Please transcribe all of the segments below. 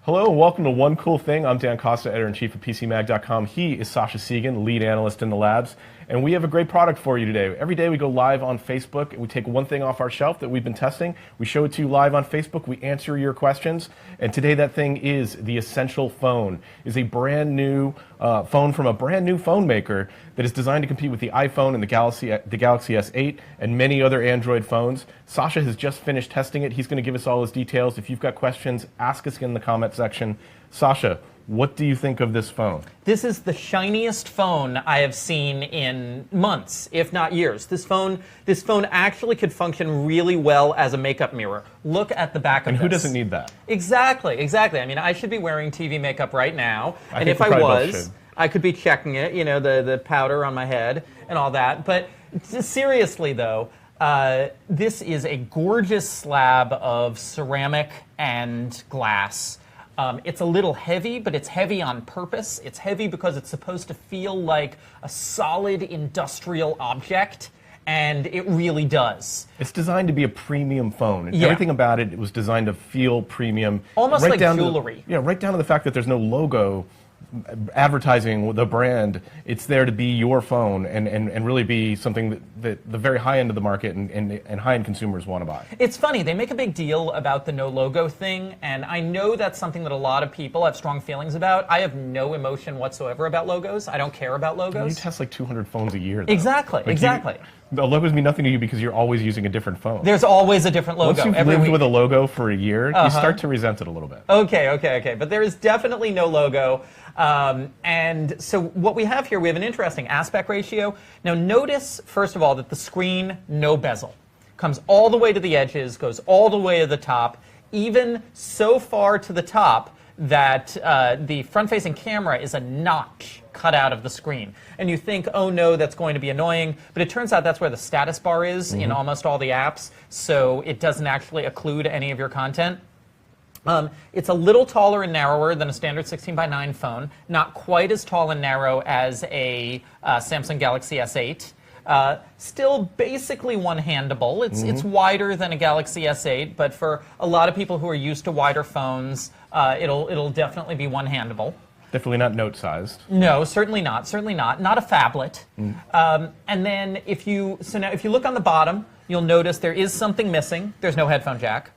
Hello and welcome to One Cool Thing. I'm Dan Costa, editor-in-chief of PCMag.com. He is Sasha Segan, lead analyst in the labs. And we have a great product for you today. Every day we go live on Facebook. We take one thing off our shelf that we've been testing. We show it to you live on Facebook. We answer your questions. And today that thing is the Essential Phone. It's a brand new phone from a brand new phone maker that is designed to compete with the iPhone and the Galaxy S8 and many other Android phones. Sasha has just finished testing it. He's going to give us all his details. If you've got questions, ask us in the comment section. Sasha, what do you think of this phone? This is the shiniest phone I have seen in months, if not years. This phone actually could function really well as a makeup mirror. Look at the back of this. And who doesn't need that? Exactly. I mean, I should be wearing TV makeup right now, I and think if we I probably both was, should. I could be checking it. You know, the powder on my head and all that. But seriously, though. This is a gorgeous slab of ceramic and glass. It's a little heavy, but it's heavy on purpose. It's heavy because it's supposed to feel like a solid industrial object, and it really does. It's designed to be a premium phone. And Yeah. everything about it was designed to feel premium. Almost right like down jewelry. Right down to the fact that there's no logo advertising the brand. It's there to be your phone and really be something that the very high end of the market and high end consumers want to buy. It's funny, they make a big deal about the no logo thing, and I know that's something that a lot of people have strong feelings about. I have no emotion whatsoever about logos. I don't care about logos. You test like 200 phones a year, though. Exactly, exactly. The logos mean nothing to you because you're always using a different phone. There's always a different logo. Once you've every lived week. with a logo for a year, you start to resent it a little bit. Okay. But there is definitely no logo. And so what we have here, we have an interesting aspect ratio. Now notice, first of all, that the screen, no bezel. Comes all the way to the edges, goes all the way to the top, even so far to the top that the front-facing camera is a notch cut out of the screen. And you think, oh no, that's going to be annoying. But it turns out that's where the status bar is in almost all the apps. So it doesn't actually occlude any of your content. It's a little taller and narrower than a standard 16:9 phone. Not quite as tall and narrow as a Samsung Galaxy S8. Still basically one-handable. It's wider than a Galaxy S8, but for a lot of people who are used to wider phones, it'll definitely be one-handable. Definitely not note-sized. No, certainly not. Certainly not. Not a phablet. And then if you look on the bottom, you'll notice there is something missing. There's no headphone jack.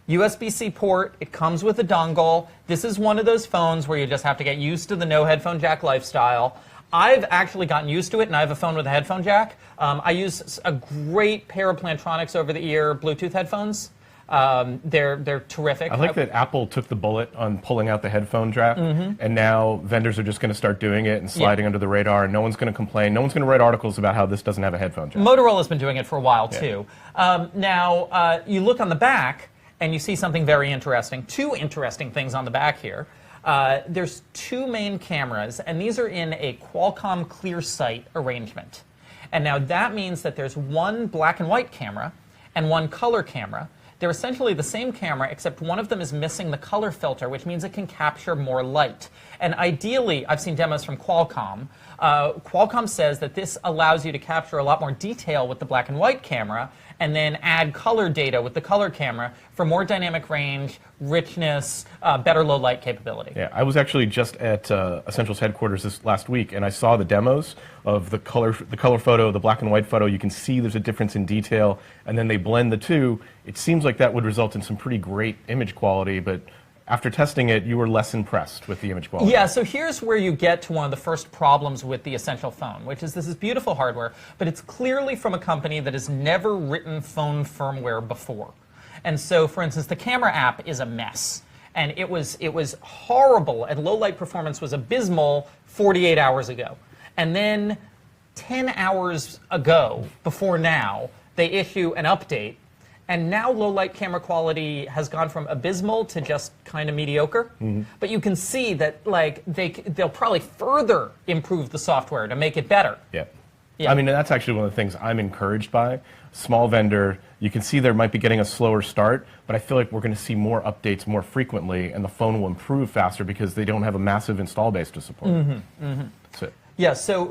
USB-C port. It comes with a dongle. This is one of those phones where you just have to get used to the no headphone jack lifestyle. I've actually gotten used to it, and I have a phone with a headphone jack. I use a great pair of Plantronics over-the-ear Bluetooth headphones. They're terrific. I like that Apple took the bullet on pulling out the headphone jack, and now vendors are just going to start doing it and sliding under the radar, and no one's going to complain. No one's going to write articles about how this doesn't have a headphone jack. Motorola's been doing it for a while, too. Now, you look on the back, and you see something very interesting. Two interesting things on the back here. There's two main cameras, and these are in a Qualcomm ClearSight arrangement. And now that means that there's one black and white camera and one color camera. They're essentially the same camera, except one of them is missing the color filter, which means it can capture more light. And ideally, I've seen demos from Qualcomm. Qualcomm says that this allows you to capture a lot more detail with the black and white camera, and then add color data with the color camera for more dynamic range, richness, better low light capability. Yeah, I was actually just at Essential's headquarters this last week, and I saw the demos of the color photo, the black and white photo. You can see there's a difference in detail, and then they blend the two. It seems like that would result in some pretty great image quality, but after testing it, you were less impressed with the image quality. Yeah, so here's where you get to one of the first problems with the Essential phone, which is this is beautiful hardware, but it's clearly from a company that has never written phone firmware before. And so, for instance, the camera app is a mess. And it was horrible, and low light performance was abysmal 48 hours ago. And then 10 hours ago, before now, they issue an update. And now low light camera quality has gone from abysmal to just kind of mediocre. But you can see that they'll probably further improve the software to make it better. Yeah. I mean, that's actually one of the things I'm encouraged by. Small vendor, you can see they might be getting a slower start, but I feel like we're going to see more updates more frequently, and the phone will improve faster because they don't have a massive install base to support. So, Yeah, so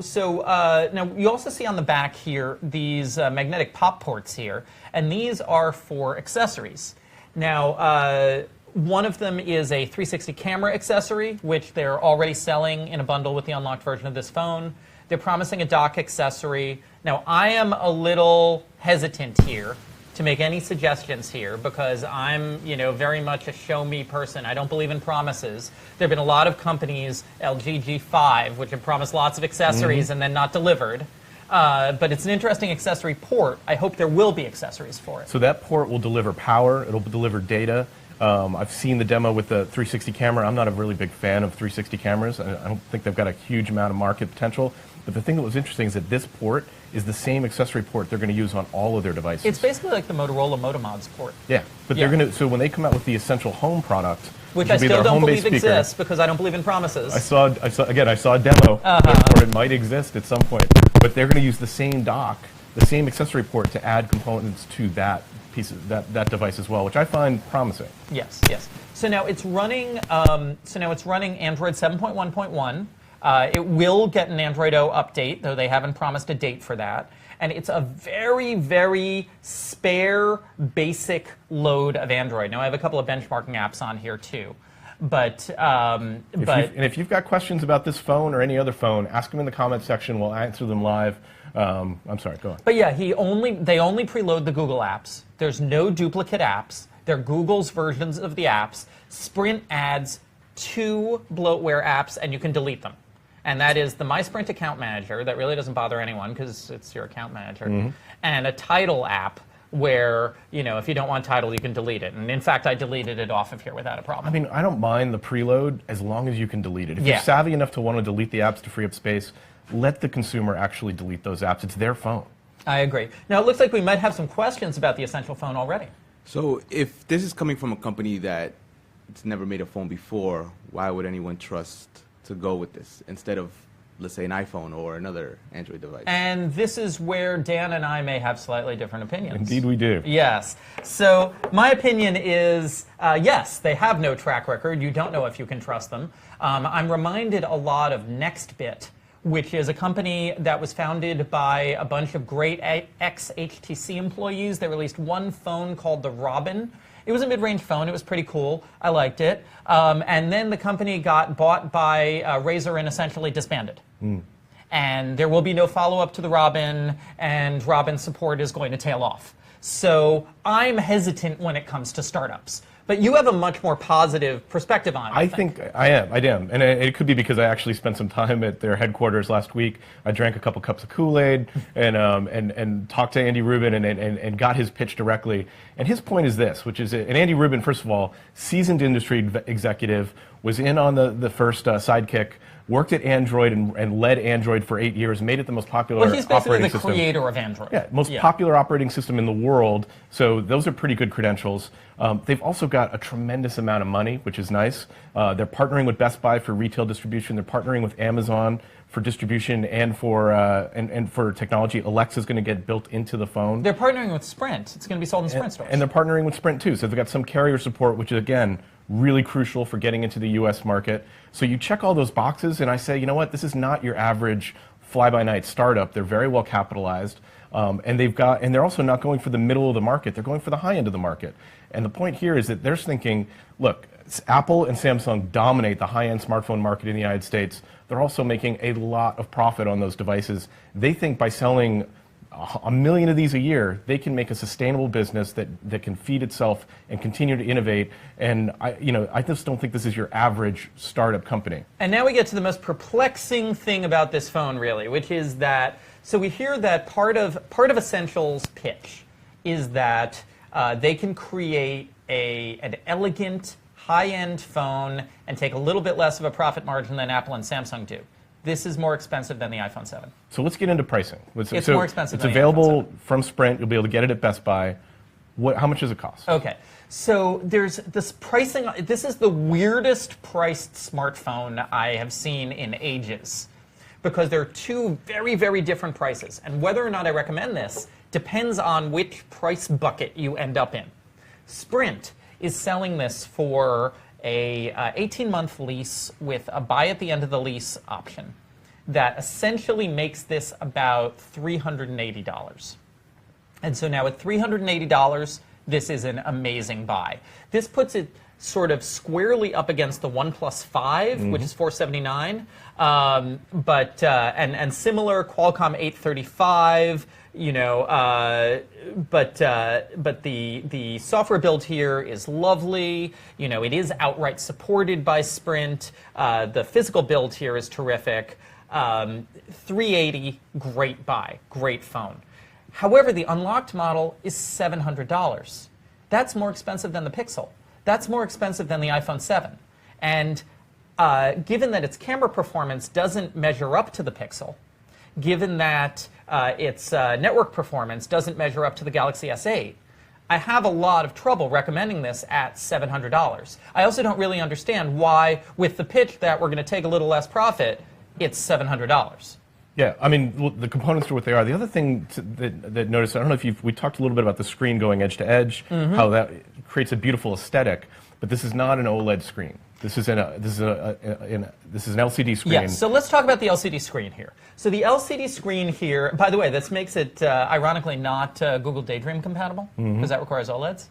now you also see on the back here these magnetic pop ports here, and these are for accessories. Now, One of them is a 360 camera accessory, which they're already selling in a bundle with the unlocked version of this phone. They're promising a dock accessory. Now, I am a little hesitant here to make any suggestions here because I'm, very much a show me person. I don't believe in promises. There have been a lot of companies, LG G5, which have promised lots of accessories and then not delivered. But it's an interesting accessory port. I hope there will be accessories for it. So that port will deliver power. It'll deliver data. I've seen the demo with the 360 camera. I'm not a really big fan of 360 cameras. I don't think they've got a huge amount of market potential. But the thing that was interesting is that this port is the same accessory port they're going to use on all of their devices. It's basically like the Motorola Motomods port. Yeah, but they're going to. So when they come out with the Essential Home product, which I still don't believe exists because I don't believe in promises. I saw a demo for it might exist at some point, but they're going to use the same dock, the same accessory port to add components to that piece of that device as well, which I find promising. Yes. So now it's running. Android 7.1.1. It will get an Android O update, though they haven't promised a date for that. And it's a very, very spare, basic load of Android. Now, I have a couple of benchmarking apps on here, too. But if you've got questions about this phone or any other phone, ask them in the comment section. We'll answer them live. I'm sorry, go on. But yeah, they only preload the Google apps. There's no duplicate apps. They're Google's versions of the apps. Sprint adds 2 bloatware apps, and you can delete them. And that is the My Sprint account manager, that really doesn't bother anyone because it's your account manager, and a Tidal app where, if you don't want Tidal, you can delete it. And in fact, I deleted it off of here without a problem. I mean, I don't mind the preload as long as you can delete it. If you're savvy enough to want to delete the apps to free up space, let the consumer actually delete those apps. It's their phone. I agree. Now, it looks like we might have some questions about the Essential phone already. So if this is coming from a company that it's never made a phone before, why would anyone trust to go with this instead of, let's say, an iPhone or another Android device? And this is where Dan and I may have slightly different opinions. Indeed we do. Yes. So my opinion is, yes, they have no track record. You don't know if you can trust them. I'm reminded a lot of NextBit, which is a company that was founded by a bunch of great ex-HTC employees. They released one phone called the Robin. It was a mid-range phone. It was pretty cool. I liked it. And then the company got bought by Razer and essentially disbanded. And there will be no follow-up to the Robin, and Robin support is going to tail off. So I'm hesitant when it comes to startups. But you have a much more positive perspective on it. I think I am. And it could be because I actually spent some time at their headquarters last week. I drank a couple cups of Kool-Aid and talked to Andy Rubin and got his pitch directly. And his point is this, which is, and Andy Rubin, first of all, seasoned industry executive, was in on the first Sidekick, worked at Android and led Android for 8 years, made it the most popular operating system. Well, he's basically the creator of Android. Yeah, most popular operating system in the world. So those are pretty good credentials. They've also got a tremendous amount of money, which is nice. They're partnering with Best Buy for retail distribution. They're partnering with Amazon for distribution and for technology. Alexa's going to get built into the phone. They're partnering with Sprint. It's going to be sold in Sprint stores. And they're partnering with Sprint too. So they've got some carrier support, which is, again, really crucial for getting into the U.S. market. So you check all those boxes, and I say, you know what? This is not your average fly-by-night startup. They're very well capitalized, and they're also not going for the middle of the market. They're going for the high end of the market. And the point here is that they're thinking, look, Apple and Samsung dominate the high-end smartphone market in the United States. They're also making a lot of profit on those devices. They think by selling 1 million of these a year, they can make a sustainable business that can feed itself and continue to innovate. And I just don't think this is your average startup company. And now we get to the most perplexing thing about this phone, really, which is that, so we hear that part of Essential's pitch is that they can create an elegant, high-end phone and take a little bit less of a profit margin than Apple and Samsung do. This is more expensive than the iPhone 7. So let's get into pricing. It's more expensive It's than available the iPhone 7. from Sprint. You'll be able to get it at Best Buy. How much does it cost? Okay. So there's this pricing. This is the weirdest priced smartphone I have seen in ages, because there are two very, very different prices. And whether or not I recommend this depends on which price bucket you end up in. Sprint is selling this for a 18-month lease with a buy at the end of the lease option that essentially makes this about $380. And so now at $380, this is an amazing buy. This puts it sort of squarely up against the OnePlus 5, which is $479, and similar Qualcomm 835. But the software build here is lovely. It is outright supported by Sprint. The physical build here is terrific. 380, great buy, great phone. However, the unlocked model is $700. That's more expensive than the Pixel. That's more expensive than the iPhone 7. And given that its camera performance doesn't measure up to the Pixel, given that its network performance doesn't measure up to the Galaxy S8, I have a lot of trouble recommending this at $700. I also don't really understand why, with the pitch that we're going to take a little less profit, it's $700. Yeah, I mean, the components are what they are. The other thing that notice, I don't know if we talked a little bit about the screen going edge to edge, how that creates a beautiful aesthetic, but this is not an OLED screen. This is an LCD screen. Yes, so let's talk about the LCD screen here. So the LCD screen here, by the way, this makes it ironically not Google Daydream compatible, because that requires OLEDs.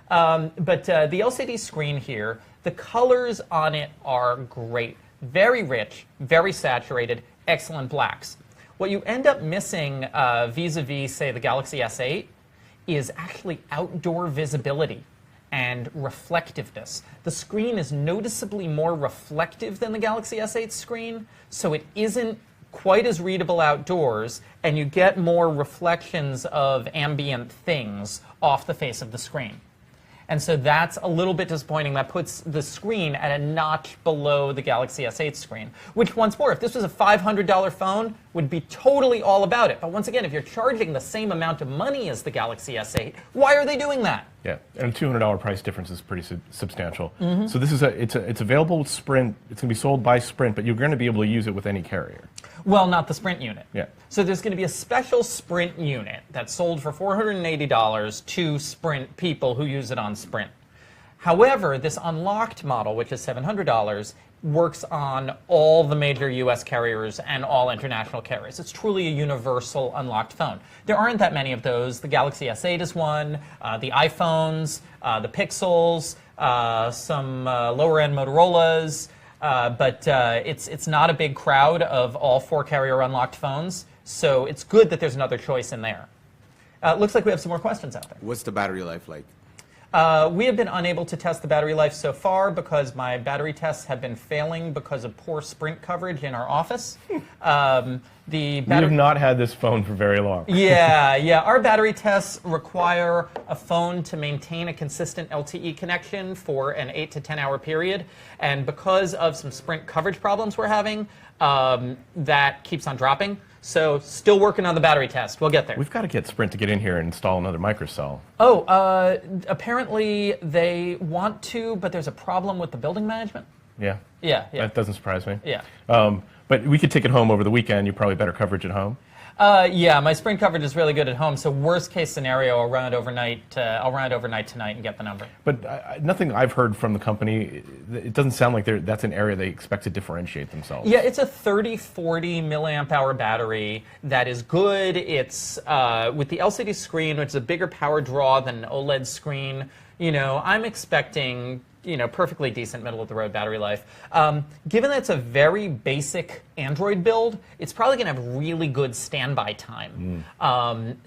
But the LCD screen here, the colors on it are great. Very rich, very saturated, excellent blacks. What you end up missing vis-a-vis, say, the Galaxy S8 is actually outdoor visibility and reflectiveness. The screen is noticeably more reflective than the Galaxy S8 screen, so it isn't quite as readable outdoors, and you get more reflections of ambient things off the face of the screen. And so that's a little bit disappointing. That puts the screen at a notch below the Galaxy S8 screen, which, once more, if this was a $500 phone, would be totally all about it. But once again, if you're charging the same amount of money as the Galaxy S8, why are they doing that? Yeah, and a $200 price difference is pretty substantial. So this is it's available with Sprint. It's going to be sold by Sprint, but you're going to be able to use it with any carrier. Well, not the Sprint unit. Yeah. So there's going to be a special Sprint unit that's sold for $480 to Sprint people who use it on Sprint. However, this unlocked model, which is $700, works on all the major US carriers and all international carriers. It's truly a universal unlocked phone. There aren't that many of those. The Galaxy S8 is one, the iPhones, the Pixels, some lower-end Motorola's, but it's not a big crowd of all 4 carrier unlocked phones, so it's good that there's another choice in there. Looks like we have some more questions out there. What's the battery life like? We have been unable to test the battery life so far because my battery tests have been failing because of poor Sprint coverage in our office. We have not had this phone for very long. Yeah. Our battery tests require a phone to maintain a consistent LTE connection for an 8 to 10 hour period. And because of some Sprint coverage problems we're having, that keeps on dropping. So still working on the battery test. We'll get there. We've got to get Sprint to get in here and install another microcell. Oh, apparently they want to, but there's a problem with the building management. Yeah. Yeah. That doesn't surprise me. Yeah. But we could take it home over the weekend. You probably better coverage at home. Yeah, my Sprint coverage is really good at home. So worst case scenario, I'll run it overnight. I'll run it overnight tonight and get the number. But nothing I've heard from the company. It doesn't sound like that's an area they expect to differentiate themselves. Yeah, it's a 30-40 milliamp hour battery that is good. It's with the LCD screen, which is a bigger power draw than an OLED screen. I'm expecting perfectly decent middle-of-the-road battery life. Given that it's a very basic Android build, it's probably going to have really good standby time.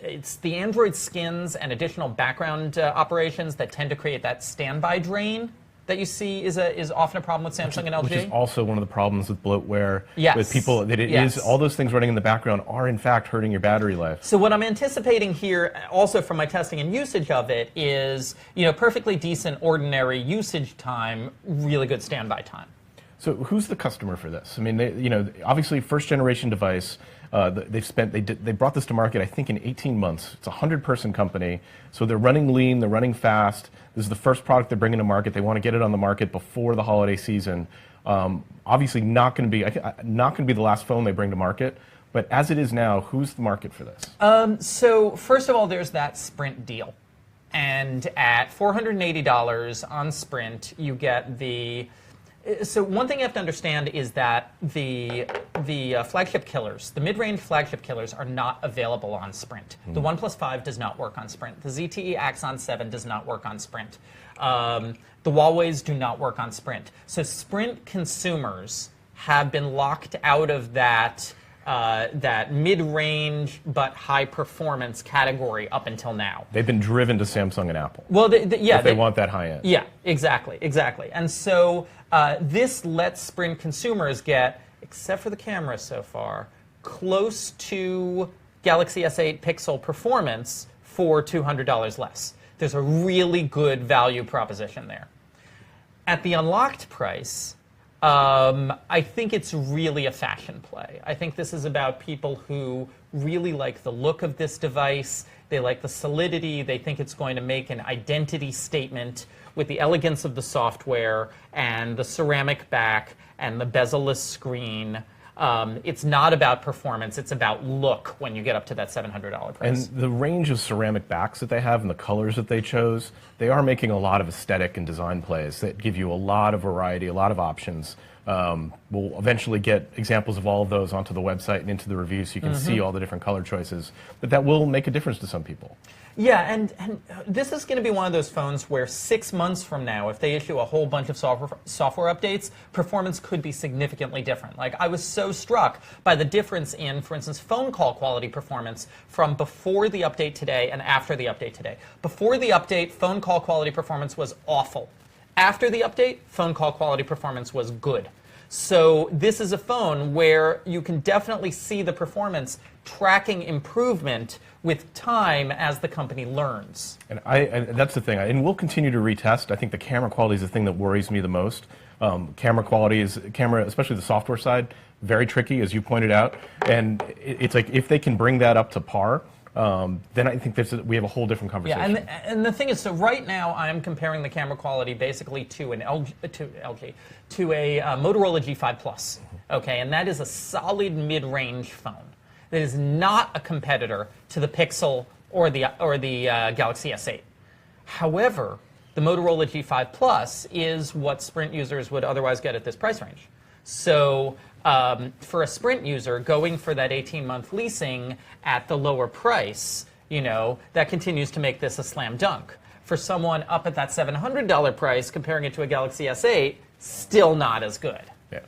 It's the Android skins and additional background operations that tend to create that standby drain that you see is often a problem with Samsung and LG. Which is also one of the problems with bloatware. Yes. With people, that it is, all those things running in the background are in fact hurting your battery life. So what I'm anticipating here, also from my testing and usage of it, is perfectly decent ordinary usage time, really good standby time. So who's the customer for this? I mean, obviously first generation device. They brought this to market, I think, in 18 months. It's a 100-person company, so they're running lean, they're running fast. This is the first product they're bringing to market. They want to get it on the market before the holiday season. Obviously, not going to be the last phone they bring to market. But as it is now, who's the market for this? So first of all, there's that Sprint deal, and at $480 on Sprint, you get the So one thing you have to understand is that the flagship killers, the mid-range flagship killers, are not available on Sprint. The OnePlus 5 does not work on Sprint. The ZTE Axon 7 does not work on Sprint. The Huawei's do not work on Sprint. So Sprint consumers have been locked out of that mid-range but high-performance category up until now. They've been driven to Samsung and Apple. Well, yeah, if they want that high end. Yeah, exactly. And so this lets Sprint consumers get, except for the camera so far, close to Galaxy S8 Pixel performance for $200 less. There's a really good value proposition there. At the unlocked price, I think it's really a fashion play. I think this is about people who really like the look of this device. They like the solidity. They think it's going to make an identity statement with the elegance of the software and the ceramic back and the bezel-less screen. It's not about performance. It's about look when you get up to that $700 price. And the range of ceramic backs that they have and the colors that they chose, they are making a lot of aesthetic and design plays that give you a lot of variety, a lot of options. We'll eventually get examples of all of those onto the website and into the review so you can see all the different color choices. But that will make a difference to some people. Yeah, and this is going to be one of those phones where 6 months from now, if they issue a whole bunch of software updates, performance could be significantly different. Like, I was so struck by the difference in, for instance, phone call quality performance from before the update today and after the update today. Before the update, phone call quality performance was awful. After the update, phone call quality performance was good. So this is a phone where you can definitely see the performance tracking improvement with time as the company learns. And that's the thing. And we'll continue to retest. I think the camera quality is the thing that worries me the most. Camera quality especially the software side, very tricky, as you pointed out. And it's like if they can bring that up to par, then I think we have a whole different conversation. Yeah, and the thing is, so right now I'm comparing the camera quality basically to a Motorola G5 Plus. Okay, and that is a solid mid-range phone. That is not a competitor to the Pixel or the Galaxy S8. However, the Motorola G5 Plus is what Sprint users would otherwise get at this price range. So for a Sprint user, going for that 18-month leasing at the lower price, that continues to make this a slam dunk. For someone up at that $700 price, comparing it to a Galaxy S8, still not as good. Yeah.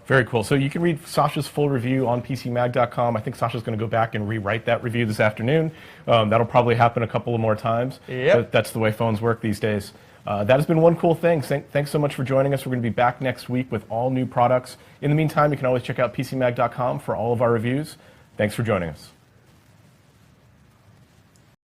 Very cool. So you can read Sasha's full review on PCMag.com. I think Sasha's going to go back and rewrite that review this afternoon. That'll probably happen a couple of more times. Yep. That's the way phones work these days. That has been one cool thing. Thanks so much for joining us. We're going to be back next week with all new products. In the meantime, you can always check out PCMag.com for all of our reviews. Thanks for joining us.